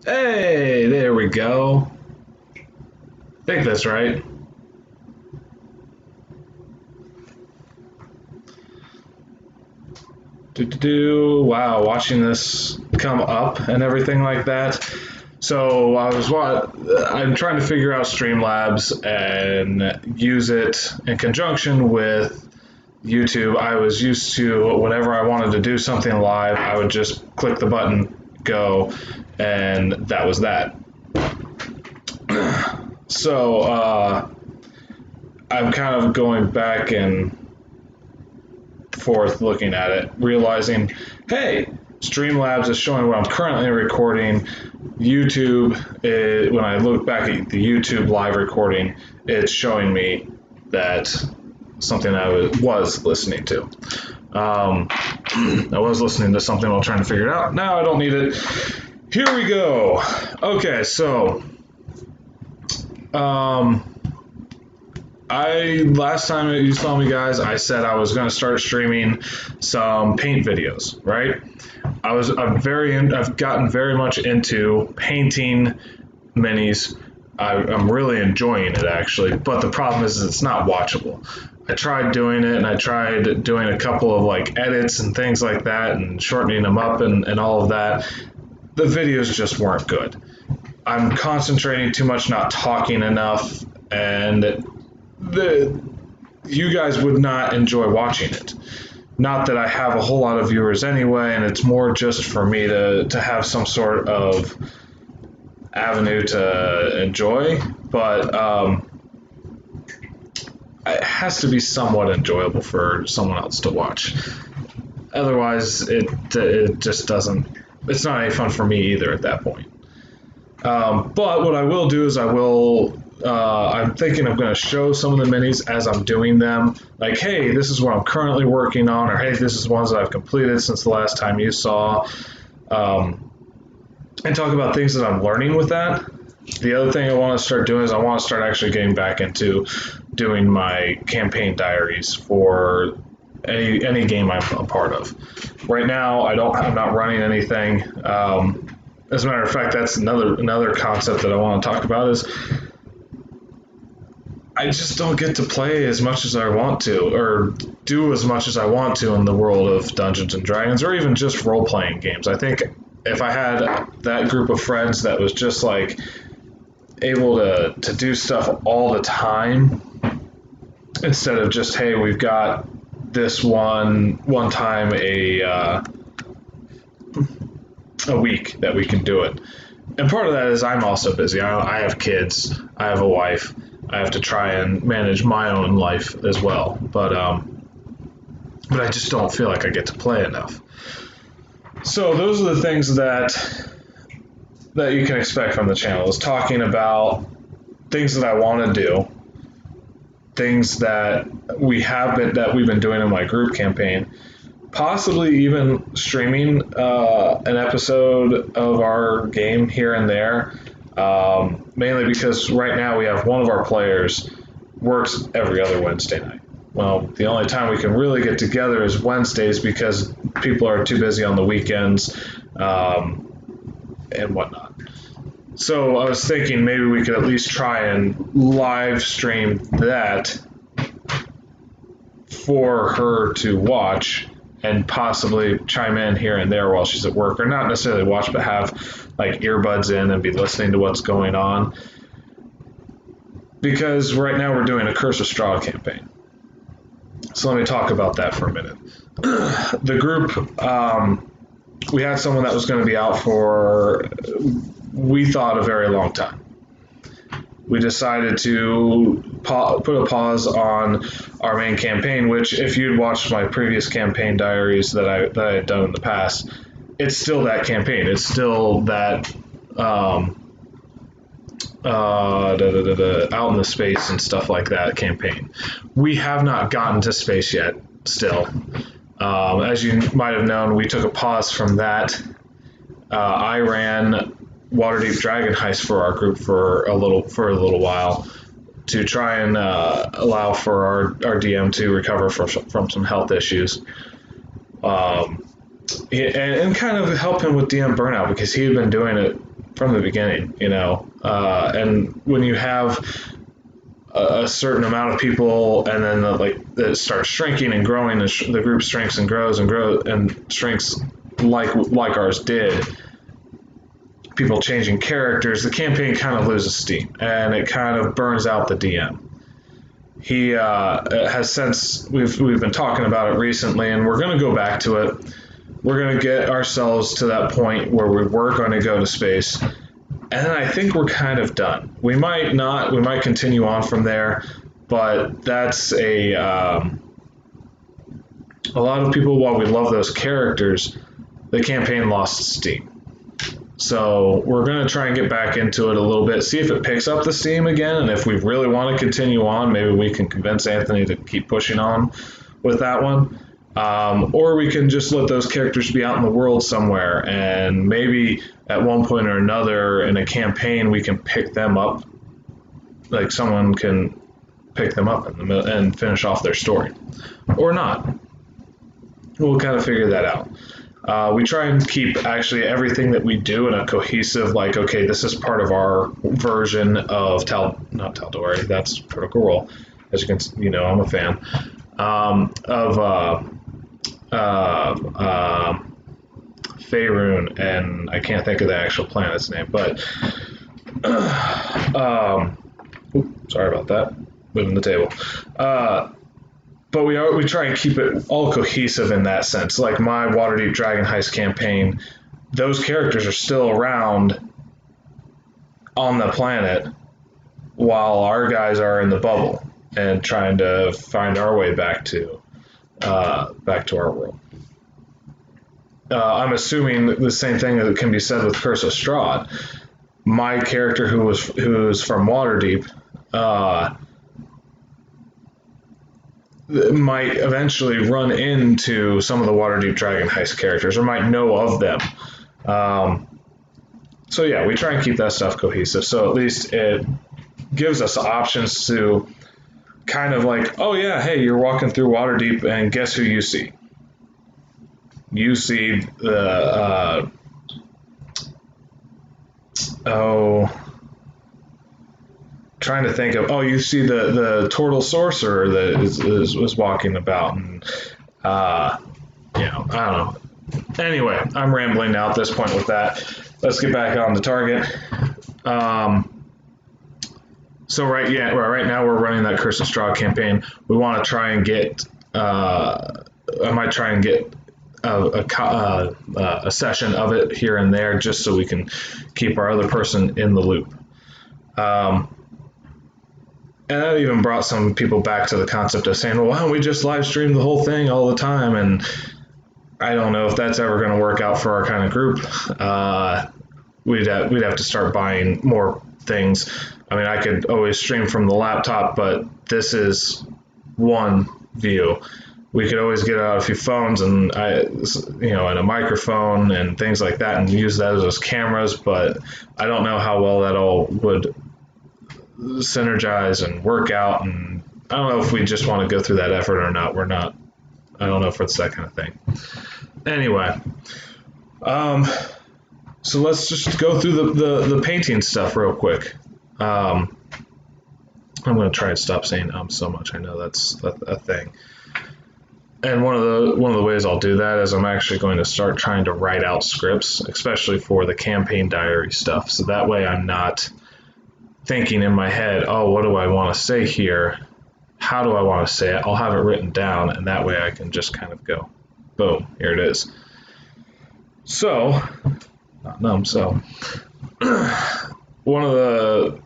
Hey, there we go. I think that's right. Wow, watching this come up and everything like that. So I'm trying to figure out Streamlabs and use it in conjunction with YouTube. I was used to whenever I wanted to do something live, I would just click the button, go, and that was that. So I'm kind of going back and forth looking at it, realizing, hey, Streamlabs is showing what I'm currently recording. When I look back at the YouTube live recording, it's showing me that something I was listening to. I was listening to something while trying to figure it out. Now I don't need it. Here we go. Okay, so last time you saw me, guys, I said I was going to start streaming some paint videos, right? I've gotten very much into painting minis. I'm really enjoying it, actually, but the problem is it's not watchable. I tried doing it, and I tried doing a couple of like edits and things like that, and shortening them up and all of that. The videos just weren't good. I'm concentrating too much, not talking enough, and you guys would not enjoy watching it. Not that I have a whole lot of viewers anyway, and it's more just for me to have some sort of avenue to enjoy, but it has to be somewhat enjoyable for someone else to watch. Otherwise, it just doesn't. It's not any fun for me either at that point. But what I will do is I'm thinking I'm going to show some of the minis as I'm doing them. Like, hey, this is what I'm currently working on, or hey, this is ones that I've completed since the last time you saw. And talk about things that I'm learning with that. The other thing I want to start doing is I want to start actually getting back into doing my campaign diaries for any game I'm a part of. Right now, I'm not running anything. As a matter of fact, that's another concept that I want to talk about is I just don't get to play as much as I want to, or do as much as I want to in the world of Dungeons and Dragons, or even just role playing games. I think if I had that group of friends that was just like able to do stuff all the time, instead of just, hey, we've got this one time a week that we can do it. And part of that is I'm also busy. I have kids, I have a wife, I have to try and manage my own life as well. But I just don't feel like I get to play enough. So those are the things that you can expect from the channel, is talking about things that I want to do, things that we've been doing in my group campaign, possibly even streaming an episode of our game here and there. Mainly because right now we have one of our players works every other Wednesday night. Well, the only time we can really get together is Wednesdays because people are too busy on the weekends and whatnot. So I was thinking maybe we could at least try and live stream that for her to watch and possibly chime in here and there while she's at work, or not necessarily watch, but have like earbuds in and be listening to what's going on. Because right now we're doing a Curse of Strahd campaign. So let me talk about that for a minute. The group, we had someone that was going to be out for, we thought, a very long time. We decided to put a pause on our main campaign, which, if you'd watched my previous campaign diaries that I had done in the past, it's still that campaign. It's still that out in the space and stuff like that campaign. We have not gotten to space yet still. As you might have known, we took a pause from that. I ran Waterdeep Dragon Heist for our group for a little while to try and allow for our DM to recover from some health issues. And kind of help him with DM burnout, because he had been doing it from the beginning, and when you have a certain amount of people, and then it starts shrinking and growing, and the group shrinks and grows and shrinks like ours did. People changing characters, the campaign kind of loses steam, and it kind of burns out the DM. He has since we've been talking about it recently, and we're going to go back to it. We're going to get ourselves to that point where we were going to go to space, and I think we're kind of done. We might not. We might continue on from there, but that's a lot of people. While we love those characters, the campaign lost steam. So we're going to try and get back into it a little bit, see if it picks up the steam again, and if we really want to continue on, maybe we can convince Anthony to keep pushing on with that one. Or we can just let those characters be out in the world somewhere, and maybe at one point or another in a campaign we can pick them up, like someone can pick them up in the middle and finish off their story. Or not. We'll kind of figure that out. We try and keep actually everything that we do in a cohesive, okay, this is part of our version of not Tal'Dorei, that's Critical Role. As you can, I'm a fan of Faerun, and I can't think of the actual planet's name, but sorry about that, moving the table. But we try and keep it all cohesive in that sense. Like my Waterdeep Dragon Heist campaign, those characters are still around on the planet while our guys are in the bubble and trying to find our way back to our world. I'm assuming the same thing that can be said with Curse of Strahd. My character who's from Waterdeep might eventually run into some of the Waterdeep Dragon Heist characters, or might know of them. So yeah, we try and keep that stuff cohesive. So at least it gives us options to kind of oh yeah, hey, you're walking through Waterdeep, and guess who you see? You see the trying to think of, you see the turtle sorcerer that is walking about, and I don't know. Anyway, I'm rambling now at this point with that. Let's get back on the target. So right now we're running that Curse of Strahd campaign. We want to try and get I might try and get a session of it here and there, just so we can keep our other person in the loop. And that even brought some people back to the concept of saying, well, why don't we just live stream the whole thing all the time? And I don't know if that's ever going to work out for our kind of group. We'd have to start buying more things. I mean, I could always stream from the laptop, but this is one view. We could always get out a few phones and and a microphone and things like that, and use that as cameras. But I don't know how well that all would synergize and work out, and I don't know if we just want to go through that effort or not. I don't know if it's that kind of thing. Anyway, so let's just go through the painting stuff real quick. I'm going to try and stop saying so much. I know that's a thing. And one of the ways I'll do that is I'm actually going to start trying to write out scripts, especially for the campaign diary stuff. So that way I'm not thinking in my head, what do I want to say here? How do I want to say it? I'll have it written down, and that way I can just kind of go, boom, here it is. So, one of the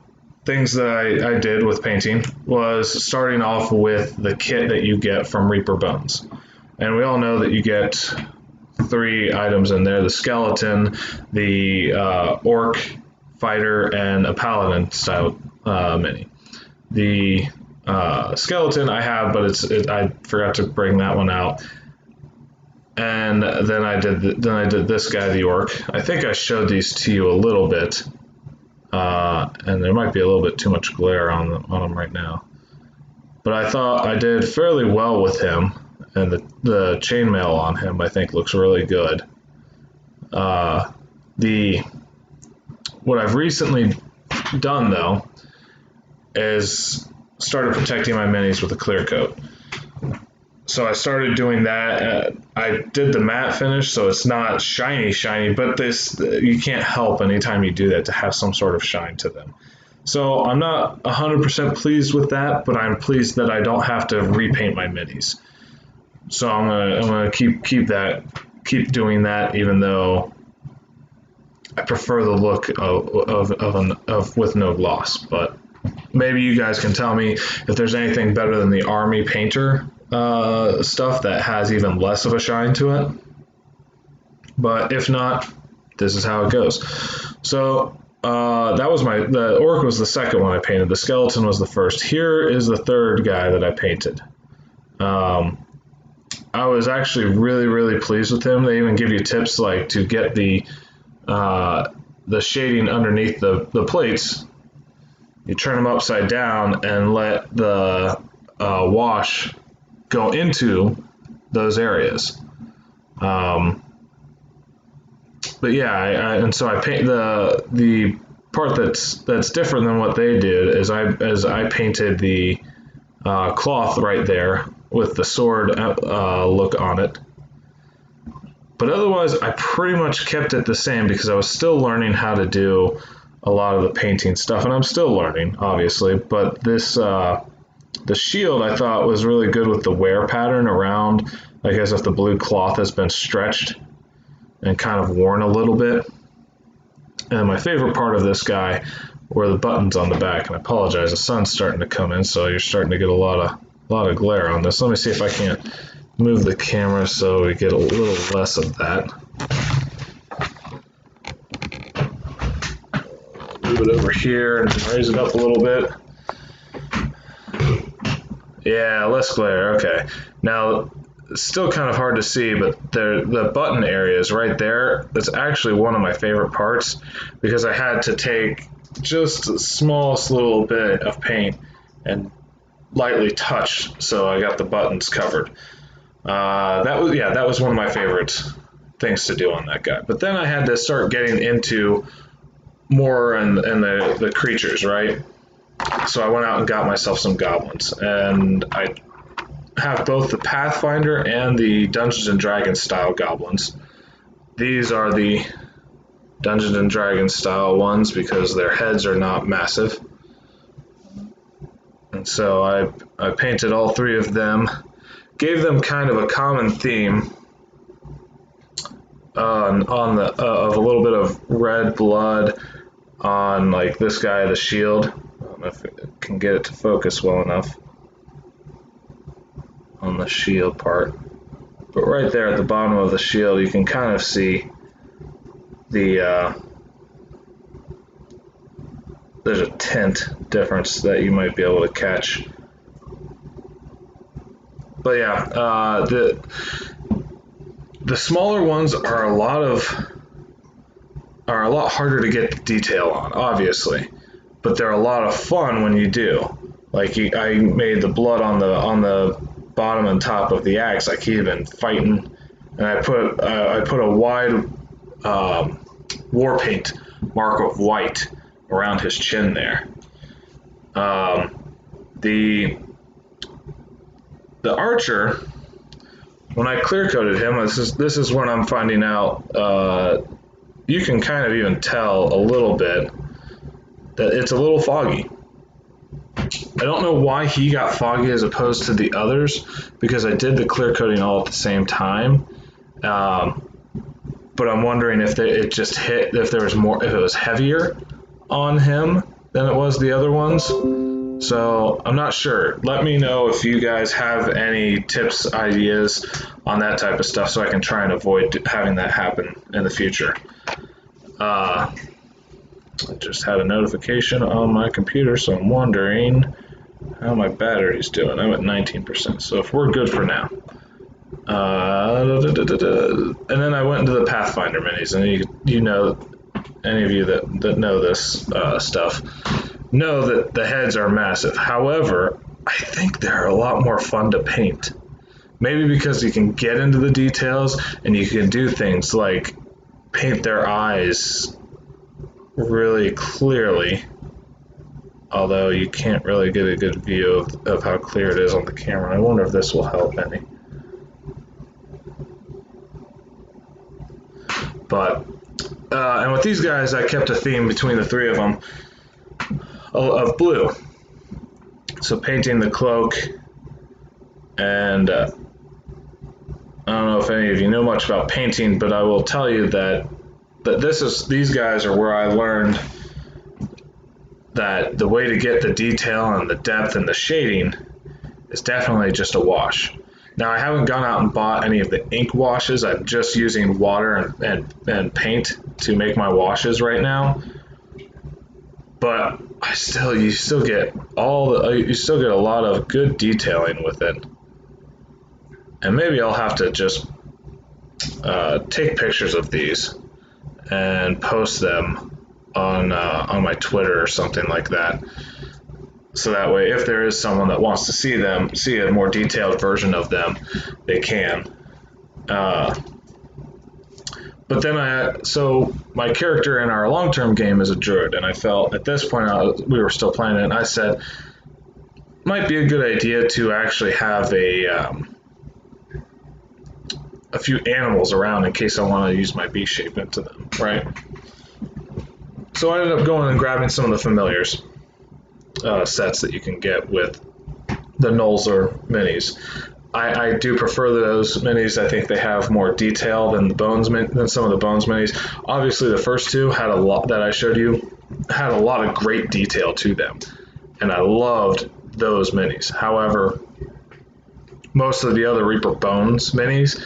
things that I did with painting was starting off with the kit that you get from Reaper Bones. And we all know that you get 3 items in there: the skeleton, the orc fighter, and a paladin style mini. The skeleton I have, but I forgot to bring that one out. And then I did this guy, the orc. I think I showed these to you a little bit, and there might be a little bit too much glare on them right now. But I thought I did fairly well with him, and the chainmail on him I think looks really good. The What I've recently done though is started protecting my minis with a clear coat. So I started doing that. I did the matte finish, so it's not shiny, but this, you can't help anytime you do that to have some sort of shine to them. So I'm not 100% pleased with that, but I'm pleased that I don't have to repaint my minis. So I'm gonna keep doing that, even though I prefer the look of with no gloss. But maybe you guys can tell me if there's anything better than the Army Painter stuff that has even less of a shine to it. But if not, this is how it goes. So that was the Orc was the second one I painted. The Skeleton was the first. Here is the third guy that I painted. I was actually really pleased with him. They even give you tips like to get the shading underneath the plates. You turn them upside down and let the wash go into those areas. But yeah, and so I paint the part that's different than what they did is I painted the cloth right there with the sword look on it. But otherwise, I pretty much kept it the same because I was still learning how to do a lot of the painting stuff, and I'm still learning, obviously. But this the shield I thought was really good with the wear pattern around, like as if the blue cloth has been stretched and kind of worn a little bit. And my favorite part of this guy were the buttons on the back. And I apologize, the sun's starting to come in, so you're starting to get a lot of glare on this. Let me see if I can't move the camera so we get a little less of that. Move it over here and raise it up a little bit. Yeah, less glare. Okay. Now, it's still kind of hard to see, but the button areas right there, that's actually one of my favorite parts because I had to take just the smallest little bit of paint and lightly touch so I got the buttons covered. That was one of my favorite things to do on that guy. But then I had to start getting into more in the creatures, right? So I went out and got myself some goblins, and I have both the Pathfinder and the Dungeons and Dragons style goblins. These are the Dungeons and Dragons style ones because their heads are not massive. And so I painted all three of them, gave them kind of a common theme on the of a little bit of red blood on like this guy, the shield. I don't know if it can get it to focus well enough on the shield part, but right there at the bottom of the shield you can kind of see the there's a tint difference that you might be able to catch. But yeah, the smaller ones are a lot harder to get the detail on, obviously, but they're a lot of fun when you do. Like I made the blood on the bottom and top of the axe, like he'd been fighting, and I put a wide war paint mark of white around his chin there. The archer, when I clear coated him, this is when I'm finding out you can kind of even tell a little bit that it's a little foggy. I don't know why he got foggy as opposed to the others, because I did the clear coating all at the same time. But I'm wondering if it just hit, if there was more, if it was heavier on him than it was the other ones. So I'm not sure. Let me know if you guys have any tips, ideas on that type of stuff, so I can try and avoid having that happen in the future. I just had a notification on my computer, so I'm wondering how my battery's doing. I'm at 19%, so if we're good for now. And then I went into the Pathfinder minis, and you know, any of you that know this stuff know that the heads are massive. However, I think they're a lot more fun to paint. Maybe because you can get into the details and you can do things like paint their eyes really clearly, although you can't really get a good view of how clear it is on the camera. I wonder if this will help any. But, and with these guys, I kept a theme between the three of them of blue. So painting the cloak, and I don't know if any of you know much about painting, but I will tell you that these guys are where I learned that the way to get the detail and the depth and the shading is definitely just a wash. Now, I haven't gone out and bought any of the ink washes. I'm just using water and paint to make my washes right now. But you still get a lot of good detailing with it. And maybe I'll have to just take pictures of these and post them on my Twitter or something like that. So that way, if there is someone that wants to see a more detailed version of them, they can. But then so my character in our long-term game is a druid, and I felt at this point we were still playing it, and I said, might be a good idea to actually have a few animals around in case I want to use my beast shape into them, right? So I ended up going and grabbing some of the familiars sets that you can get with the Nolzur minis. I do prefer those minis. I think they have more detail than some of the Bones minis. Obviously, the first two had a lot that I showed you had a lot of great detail to them, and I loved those minis. However, most of the other Reaper Bones minis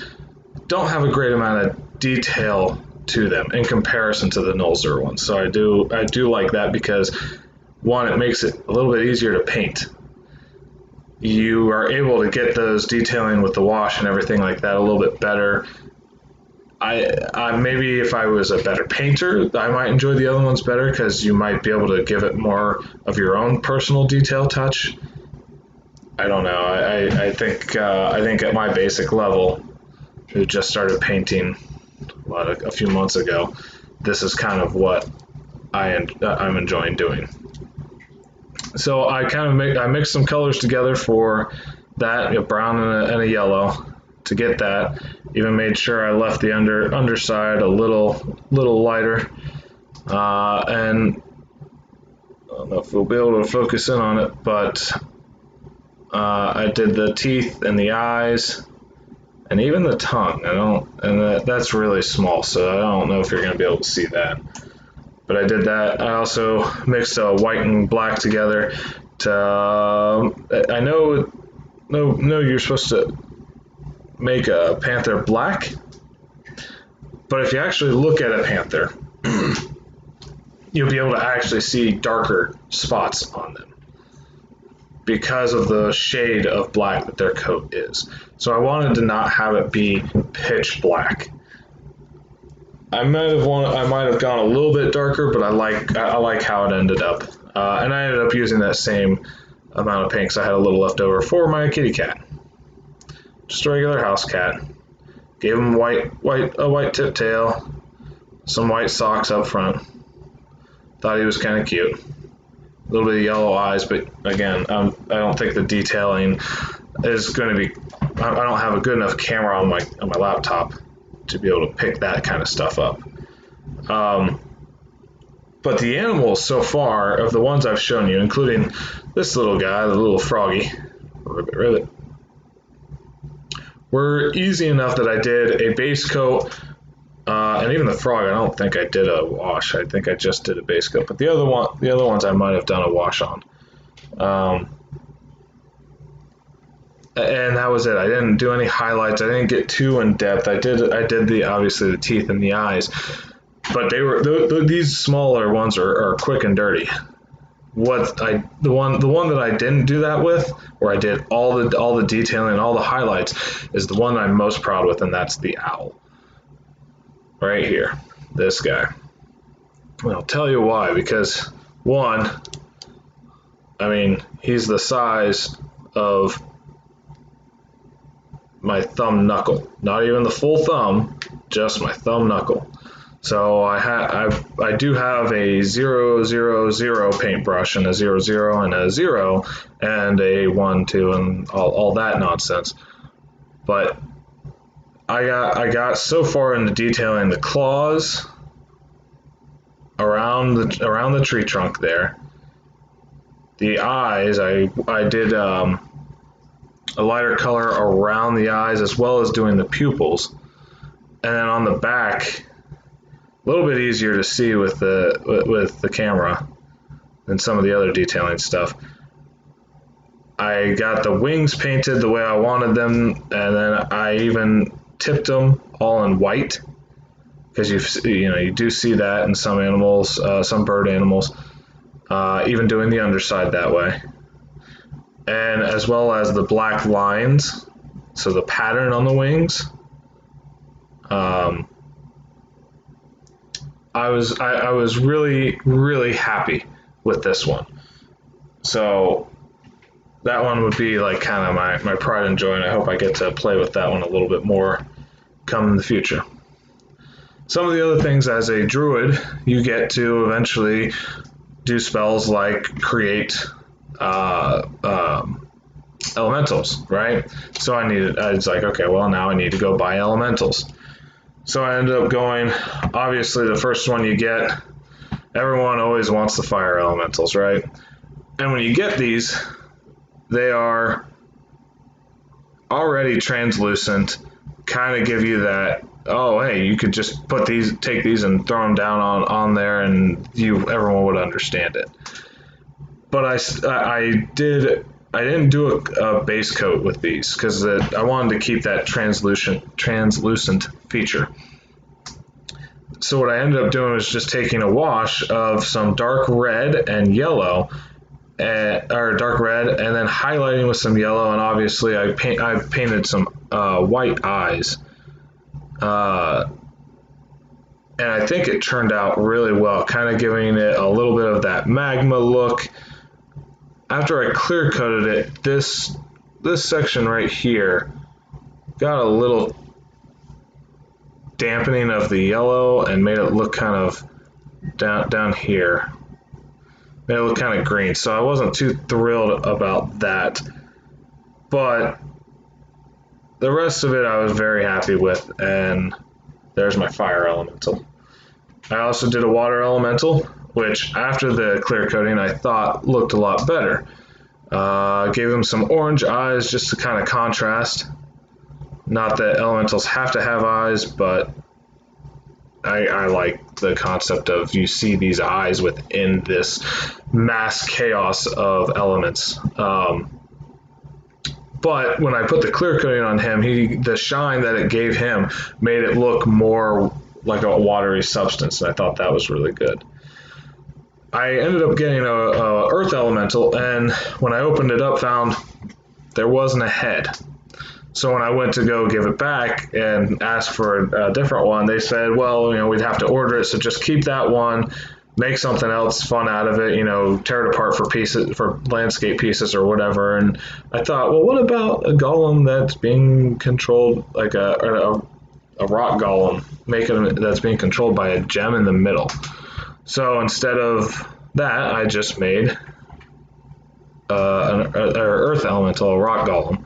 don't have a great amount of detail to them in comparison to the Nolzur ones. So I do like that because, one, it makes it a little bit easier to paint. You are able to get those detailing with the wash and everything like that a little bit better. I maybe if I was a better painter, I might enjoy the other ones better because you might be able to give it more of your own personal detail touch. I don't know. I think at my basic level, who just started painting a few months ago, this is kind of what I'm enjoying doing. So I mixed some colors together for that, a brown and a yellow to get that. Even made sure I left the underside a little lighter. And I don't know if we'll be able to focus in on it, but I did the teeth and the eyes and even the tongue. That's really small, so I don't know if you're going to be able to see that. But I did that. I also mixed white and black together. I know you're supposed to make a panther black, but if you actually look at a panther, you'll be able to actually see darker spots on them because of the shade of black that their coat is. So I wanted to not have it be pitch black. I might have gone a little bit darker, but I like how it ended up. And I ended up using that same amount of paint because I had a little left over for my kitty cat. Just a regular house cat. Gave him a white tip tail, some white socks up front. Thought he was kind of cute. A little bit of yellow eyes, but again, I don't think the detailing is going to be. I don't have a good enough camera on my laptop to be able to pick that kind of stuff up. But the animals so far, of the ones I've shown you, including this little guy, the little froggy, Ribbit, were easy enough that I did a base coat, and even the frog, I don't think I did a wash. I think I just did a base coat. But the other ones I might have done a wash on. And that was it. I didn't do any highlights. I didn't get too in depth. I did obviously the teeth and the eyes, but these smaller ones are quick and dirty. The one that I didn't do that with, where I did all the detailing and all the highlights, is the one I'm most proud with, and that's the owl. Right here, this guy. And I'll tell you why. Because one, I mean, he's the size of my thumb knuckle. Not even the full thumb, just my thumb knuckle. So I do have a 000 paintbrush and a 00 and a 0 and a 1 2 and all that nonsense. But I got so far into detailing the claws around the tree trunk there. The eyes, I did a lighter color around the eyes as well as doing the pupils. And then on the back, a little bit easier to see with the camera than some of the other detailing stuff. I got the wings painted the way I wanted them, and then I even tipped them all in white, because you do see that in some animals, some bird animals, even doing the underside that way, and as well as the black lines, so the pattern on the wings. I was really happy with this one. So that one would be like kind of my pride and joy, and I hope I get to play with that one a little bit more come in the future. Some of the other things, as a druid, you get to eventually do spells like create elementals, right? So I was like, okay, well, now I need to go buy elementals. So I ended up going, obviously the first one you get, everyone always wants the fire elementals, right? And when you get these, they are already translucent, kind of give you that, oh, hey, you could just take these and throw them down on there and everyone would understand it. But I didn't do a base coat with these because I wanted to keep that translucent feature. So what I ended up doing was just taking a wash of some dark red and yellow, or dark red, and then highlighting with some yellow, and obviously I painted some white eyes. And I think it turned out really well, kind of giving it a little bit of that magma look. After I clear coated it, this section right here got a little dampening of the yellow and made it look kind of down here. Made it look kind of green, so I wasn't too thrilled about that. But the rest of it I was very happy with, and there's my fire elemental. I also did a water elemental, which after the clear coating I thought looked a lot better. Gave them some orange eyes just to kind of contrast. Not that elementals have to have eyes, but I like the concept of you see these eyes within this mass chaos of elements. But when I put the clear coating on him, the shine that it gave him made it look more like a watery substance, and I thought that was really good. I ended up getting a earth elemental, and when I opened it up, found there wasn't a head. So when I went to go give it back and ask for a different one, they said, well, we'd have to order it, so just keep that one, make something else fun out of it, tear it apart for pieces, for landscape pieces or whatever. And I thought, well, what about a golem that's being controlled, like a rock golem, that's being controlled by a gem in the middle? So instead of that, I just made an earth elemental, a rock golem.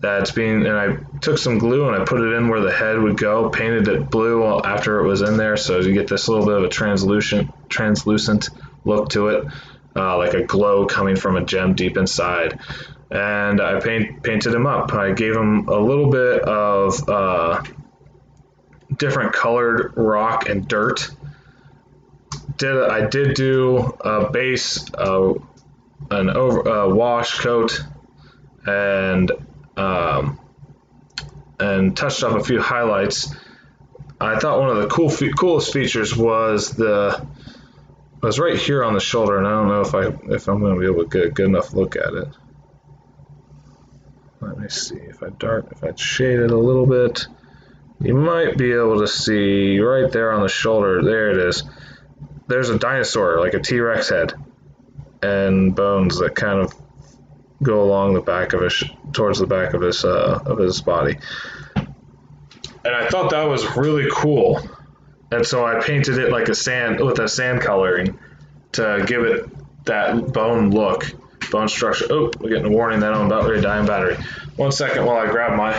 And I took some glue and I put it in where the head would go, painted it blue after it was in there, so you get this little bit of a translucent look to it, like a glow coming from a gem deep inside. And I painted him up. I gave him a little bit of different colored rock and dirt. I did do a base, an wash coat, and touched up a few highlights. I thought one of the coolest features was right here on the shoulder, and I don't know if I'm going to be able to get a good enough look at it. Let me see if I shade it a little bit. You might be able to see right there on the shoulder. There it is. There's a dinosaur, like a T-Rex head, and bones that kind of go along the back of towards the back of his body. And I thought that was really cool. And so I painted it like with a sand coloring to give it that bone look, bone structure. Oh, we're getting a warning that I'm about ready to die in battery. 1 second while I grab my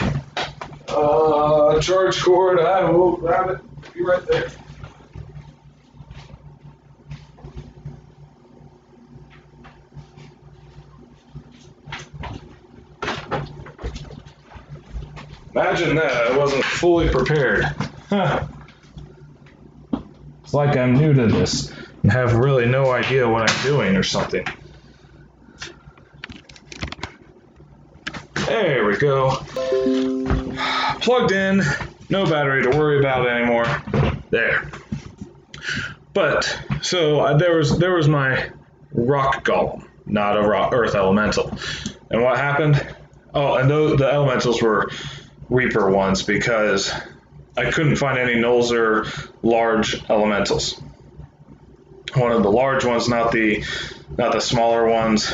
charge cord. I will grab it. Be right there. Imagine that, I wasn't fully prepared. Huh. It's like I'm new to this and have really no idea what I'm doing or something. There we go. Plugged in, no battery to worry about anymore. There. But, so there was my rock golem, not a earth elemental. And what happened? Oh, and the elementals were Reaper ones because I couldn't find any Nolzur large elementals. One of the large ones, not the smaller ones,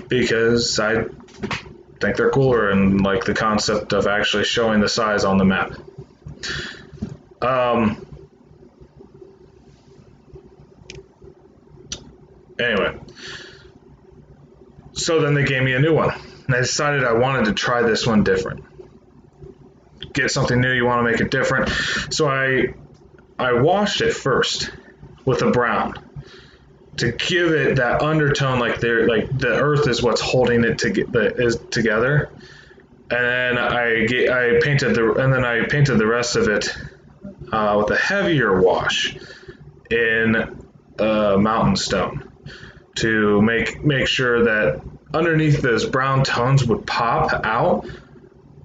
because I think they're cooler and like the concept of actually showing the size on the map. Anyway, so then they gave me a new one. And I decided I wanted to try this one different. Get something new, you want to make it different. So I washed it first with a brown to give it that undertone, like the earth is what's holding it together. And then I painted the rest of it with a heavier wash in mountain stone to make sure that underneath those brown tones would pop out,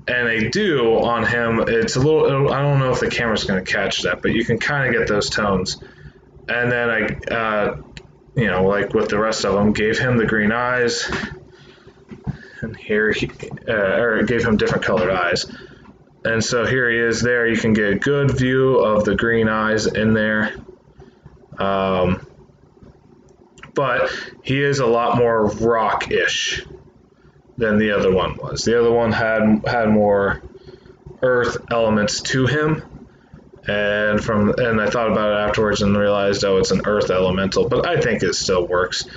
and they do on him. It's a little, I don't know if the camera's going to catch that, but you can kind of get those tones. And then I, like with the rest of them, gave him the green eyes, and here or gave him different colored eyes. And so here he is there. You can get a good view of the green eyes in there. But he is a lot more rock-ish than the other one was. The other one had more earth elements to him, and I thought about it afterwards and realized, oh, it's an earth elemental, but I think it still works.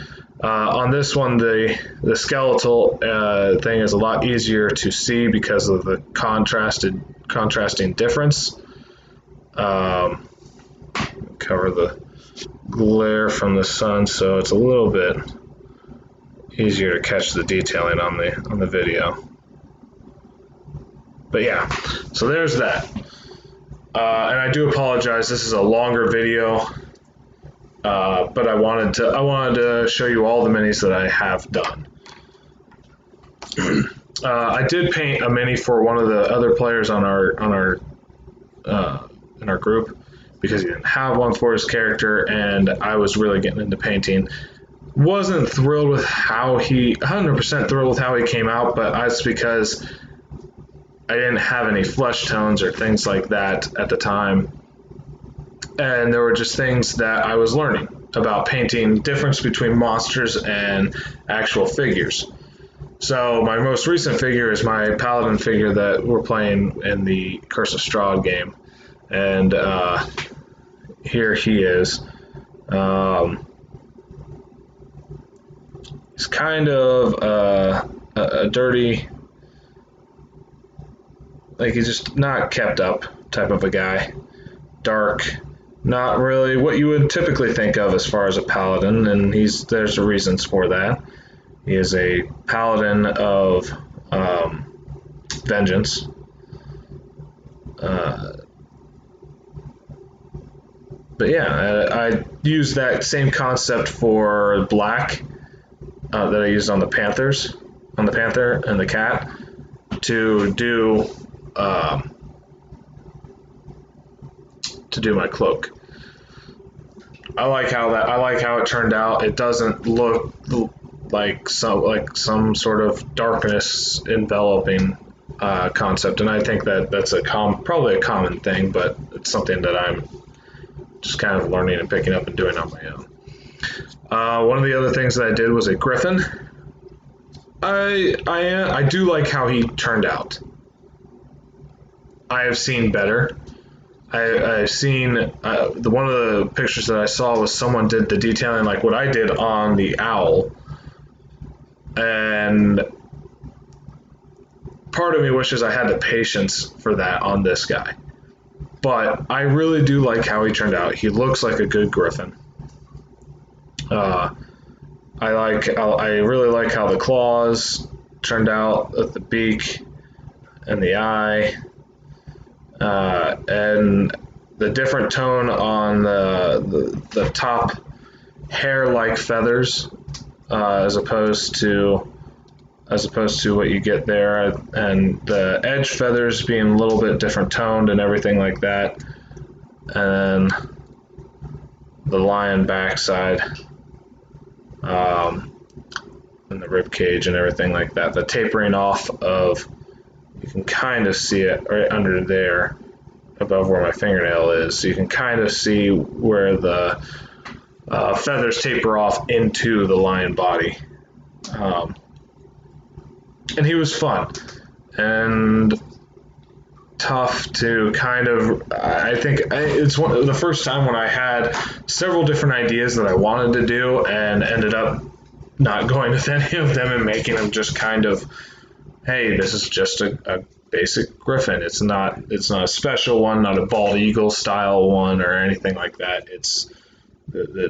On this one, the skeletal thing is a lot easier to see because of the contrasting difference. Cover the glare from the sun, so it's a little bit easier to catch the detailing on the video. But yeah, so there's that. And I do apologize. This is a longer video, but I wanted to show you all the minis that I have done. I did paint a mini for one of the other players in our group, because he didn't have one for his character, and I was really getting into painting. Wasn't thrilled with 100% thrilled with how he came out, but that's because I didn't have any flesh tones or things like that at the time. And there were just things that I was learning about painting, difference between monsters and actual figures. So my most recent figure is my paladin figure that we're playing in the Curse of Strahd game. And here he is. He's kind of a dirty, like he's just not kept up type of a guy. Dark, not really what you would typically think of as far as a paladin, and there's reasons for that. He is a paladin of vengeance. But yeah, I used that same concept for black that I used on the panther and the cat to do my cloak. I like how it turned out. It doesn't look like some sort of darkness enveloping concept, and I think that's probably a common thing, but it's something that I'm just kind of learning and picking up and doing on my own. One of the other things that I did was a griffin. I do like how he turned out. I have seen better. I've seen one of the pictures that I saw was someone did the detailing like what I did on the owl, and part of me wishes I had the patience for that on this guy. But I really do like how he turned out. He looks like a good griffin. I really like how the claws turned out with the beak and the eye, and the different tone on the top hair-like feathers, as opposed to what you get there, and the edge feathers being a little bit different toned and everything like that, and the lion backside, and the rib cage and everything like that. The tapering off of, you can kind of see it right under there, above where my fingernail is. So you can kind of see where the feathers taper off into the lion body. And he was fun and tough to kind of, I think it's the first time when I had several different ideas that I wanted to do and ended up not going with any of them and making them just kind of, hey, this is just a basic griffin. It's not a special one, not a bald eagle style one or anything like that.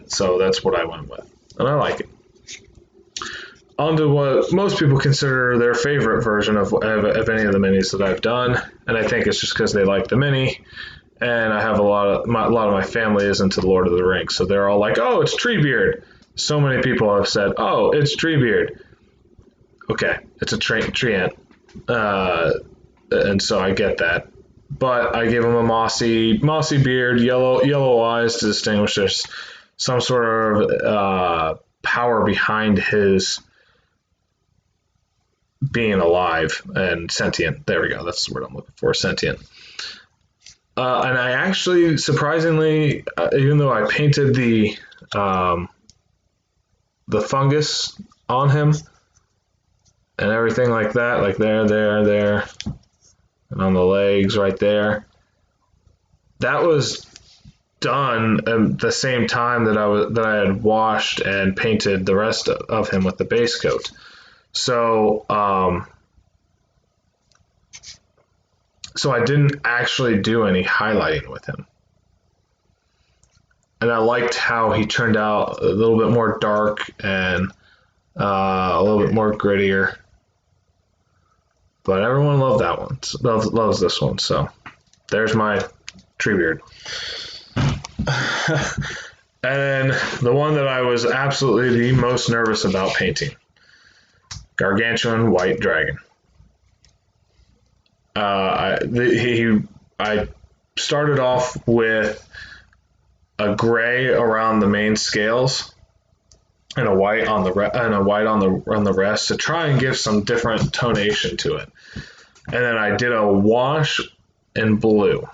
So that's what I went with, and I like it. On to what most people consider their favorite version of any of the minis that I've done, and I think it's just because they like the mini, and I have a lot of my family is into the Lord of the Rings, so they're all like, "Oh, it's Treebeard." So many people have said, "Oh, it's Treebeard." Okay, it's a treant, and so I get that, but I gave him a mossy beard, yellow eyes to distinguish there's some sort of power behind his being alive and sentient. There we go. That's the word I'm looking for, sentient. And I actually, surprisingly, even though I painted the fungus on him and everything like that, like there, and on the legs right there, that was done at the same time that I had washed and painted the rest of him with the base coat. So I didn't actually do any highlighting with him. And I liked how he turned out a little bit more dark and a little bit more grittier. But everyone loved that one. Loves this one. So there's my Treebeard. And the one that I was absolutely the most nervous about painting, Gargantuan White Dragon. I started off with a gray around the main scales and a white on the rest to try and give some different tonation to it. And then I did a wash in blue.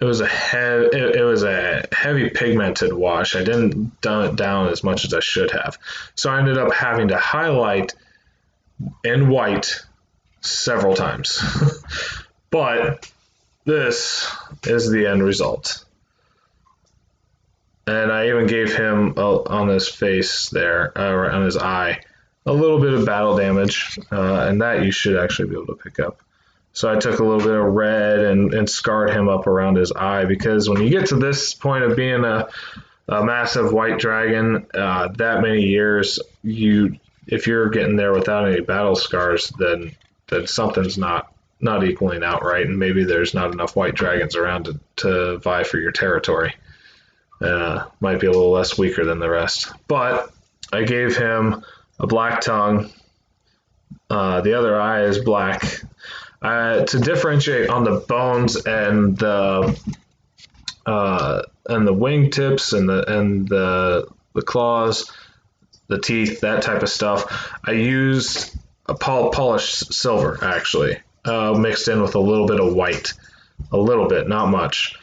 It was a heavy pigmented wash. I didn't dumb it down as much as I should have. So I ended up having to highlight in white several times. But this is the end result. And I even gave him on his face there, right on his eye, a little bit of battle damage, and that you should actually be able to pick up. So I took a little bit of red and scarred him up around his eye, because when you get to this point of being a massive white dragon, that many years, if you're getting there without any battle scars, then something's not equaling out right, and maybe there's not enough white dragons around to vie for your territory. Might be a little less weaker than the rest. But I gave him a black tongue. The other eye is black. To differentiate on the bones and the wingtips and the claws, the teeth, that type of stuff, I used a polished silver, actually, mixed in with a little bit of white. A little bit, not much.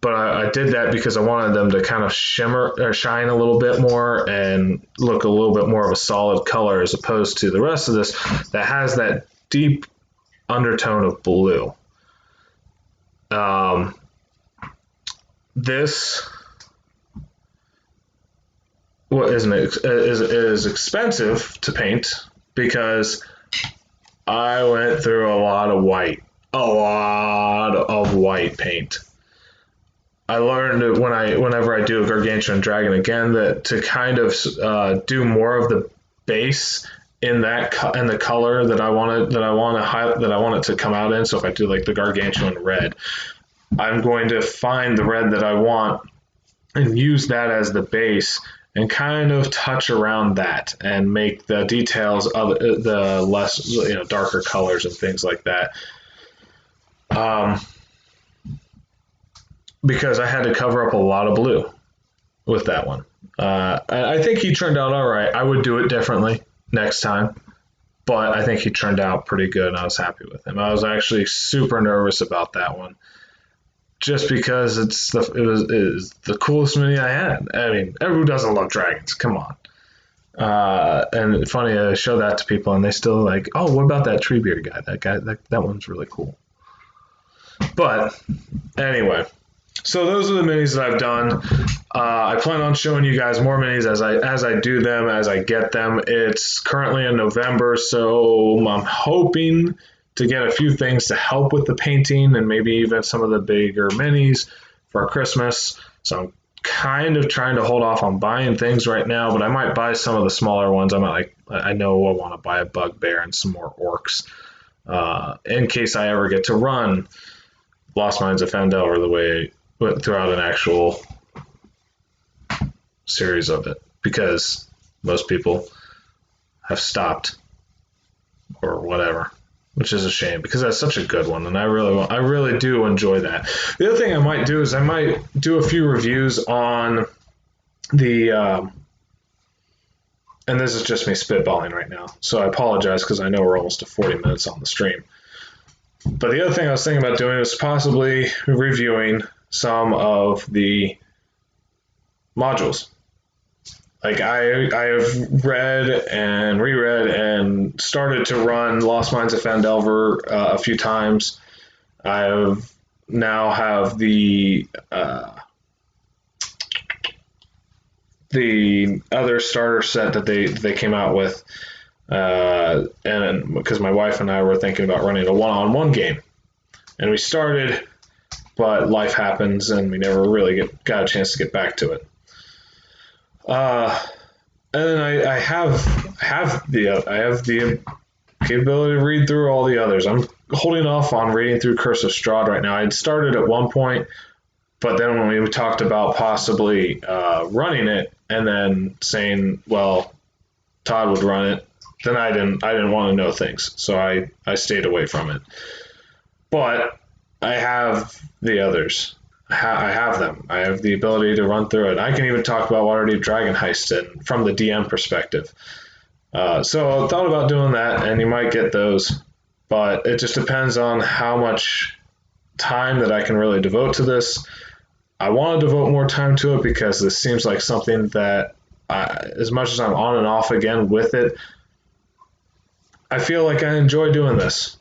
But I did that because I wanted them to kind of shimmer or shine a little bit more and look a little bit more of a solid color, as opposed to the rest of this that has that deep undertone of blue. Um, this is expensive to paint because I went through a lot of white paint. I learned whenever I do a Gargantuan Dragon again that to kind of do more of the base in the color that I want it to come out in. So if I do like the Gargantuan red, I'm going to find the red that I want and use that as the base and kind of touch around that and make the details of the less, darker colors and things like that. Because I had to cover up a lot of blue with that one. I think he turned out all right. I would do it differently next time, but I think he turned out pretty good and I was happy with him. I was actually super nervous about that one just because it was the coolest mini I had. I mean, who doesn't love dragons? Come on. And funny, I show that to people and they still like, oh, what about that Treebeard guy? That one's really cool. But anyway, so those are the minis that I've done. I plan on showing you guys more minis as I do them, as I get them. It's currently in November, so I'm hoping to get a few things to help with the painting and maybe even some of the bigger minis for Christmas. So I'm kind of trying to hold off on buying things right now, but I might buy some of the smaller ones. I know I want to buy a Bugbear and some more Orcs in case I ever get to run Lost Mines of Phandelver the way throughout an actual series of it, because most people have stopped or whatever, which is a shame because that's such a good one and I really do enjoy that. The other thing I might do is I might do a few reviews on the and this is just me spitballing right now, so I apologize because I know we're almost to 40 minutes on the stream. But the other thing I was thinking about doing is possibly reviewing some of the modules. Like I have read and reread and started to run Lost Mines of Phandelver a few times. I now have the other starter set that they came out with, and because my wife and I were thinking about running a one-on-one game, and we started, but life happens and we never really got a chance to get back to it. And then I have the capability to read through all the others. I'm holding off on reading through Curse of Strahd right now. I'd started at one point, but then when we talked about possibly running it and then saying, well, Todd would run it, then I didn't want to know things, so I stayed away from it. But I have the others. I have them. I have the ability to run through it. I can even talk about Waterdeep Dragon Heist and from the DM perspective. So I thought about doing that, and you might get those, but it just depends on how much time that I can really devote to this. I want to devote more time to it because this seems like something that, as much as I'm on and off again with it, I feel like I enjoy doing this.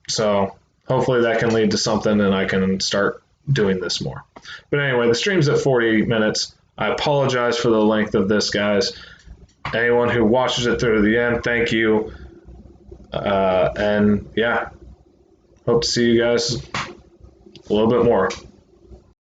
So hopefully that can lead to something and I can start doing this more. But anyway, the stream's at 40 minutes. I apologize for the length of this, guys. Anyone who watches it through to the end, thank you. And yeah, hope to see you guys a little bit more.